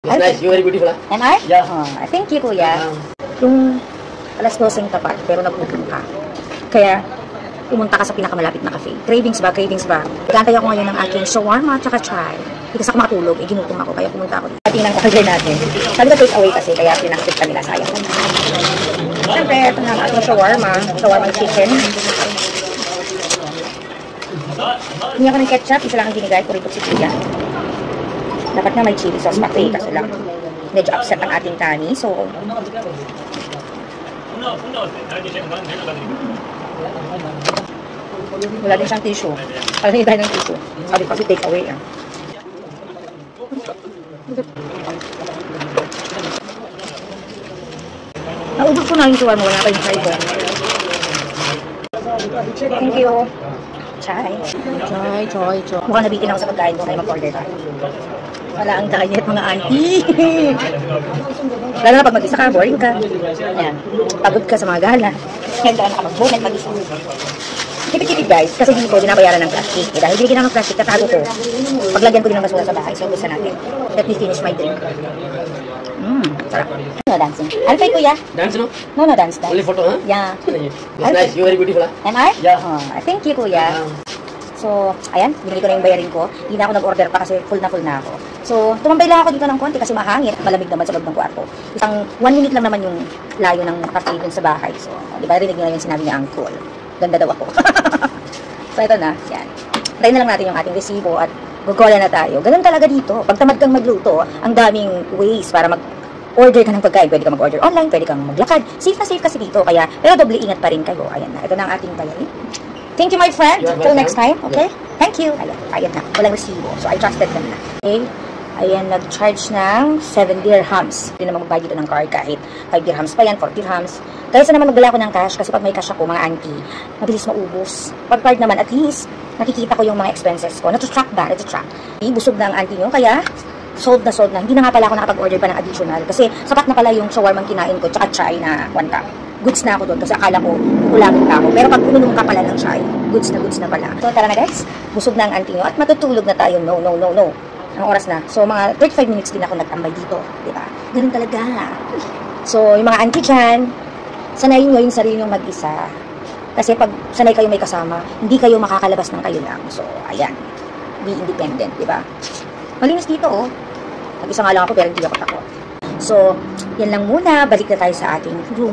It's nice. You're very beautiful. Huh? Am I? Yeah. Oh, thank you, kuya. Yung alas 12 tapat, pero nagutom ka. Kaya, pumunta ka sa pinakamalapit na cafe. Cravings ba? Cravings ba? Gantay ako ngayon ng aking shawarma at saka chai. Hindi kasi ako makatulog, ginutom ako, kaya pumunta ako dito. Tingnan ko order natin. Sabi ko take away kasi, kaya pinakasip ka nila, sayang. Siyempre, ito na ang ating shawarma. Shawarma chicken. Hindi ako ng ketchup, isa lang ang binigay ko rito si kuya. Dapat nga may chili sauce pati, kasi lang medyo upset ang ating tani. So, wala din siyang tissue. Alam niyo tayo ng tissue. Sabi kasi take away. Naubos ko na yung shawarma. Wala kayong try ko. Thank you. Chai. Mukhang nabitin ako sa pagkain ko. Kaya mag-order tayo. Wala ang diet, mga auntie. Lalo na pag mag-isa ka, boring ka. Ayan. Pagod ka sa mga gala. Ngayon ka nakapag-bonnet, mag-isa. Tipid-tipid guys, kasi hindi ko dinabayaran ng plastic. Dahil binigyan ng plastic, tatago ko. Paglagyan ko din ng basura sa bahay. So, gusto natin. Let me finish my drink. Sarap. No dancing. I'll try, kuya. Dance, no? No dance. Only photo, huh? Yeah. It's nice. You're very beautiful. Huh? Am I? Yeah. Oh, thank you, kuya. So, ayan, binili ko na yung bayarin ko. Hindi na ako nag-order pa kasi full na ako. So, tumambay lang ako dito ng konti kasi mahangin at malamig naman sa loob ng kwarto. Isang 1 minute lang naman yung layo ng cafe dun sa bahay. So, di ba, rinig nyo na yung sinabi ni Uncle. Ganda daw ako. So, ito na. Yan. Tayo na lang natin yung ating resibo at gugola na tayo. Ganun talaga dito. Pag tamad kang magluto, ang daming ways para order ka ng pagkain. Pwede kang mag-order online, pwede kang maglakad. Safe na safe kasi dito. Kaya, pero doble ingat pa rin kayo. Ayan na. Ito na ang ating bayarin. Thank you, my friend. Till next time, okay? Thank you. Ayan na. Walang resibo. So, I trusted them na. Okay? Ayan, nag-charge ng 7 dirhams. Hindi naman magbayad dito ng card kahit 5 dirhams pa yan, 4 dirhams. Kaya sa naman magdala ko ng cash kasi pag may cash ako, mga auntie, mabilis maubos. Pag card naman, at least, nakikita ko yung mga expenses ko. Natu-track ba? Natu-track. Busog na ang auntie nyo, kaya sold na. Hindi na nga pala ako nakapag-order pa ng additional kasi sapat na pala yung shawarma kinain ko tsaka chai na 1 cup. Goods na ako doon kasi akala ko ulangin pa ako. Pero pag uminom ka pala ng chai, goods na pala. So tara na guys, busog na ang auntie nyo at matutulog na tayo. No. Ang oras na. So mga 35 minutes din ako nagtambay dito. Diba? Ganun talaga. So yung mga auntie dyan, sanayin nyo yung sarili nyo mag-isa. Kasi pag sanay kayo may kasama, hindi kayo makakalabas ng kayo lang. So ayan, be independent. Diba? Malinis dito oh. Nag-isa nga lang ako pero hindi ako takot. So, yan lang muna. Balik na tayo sa ating room.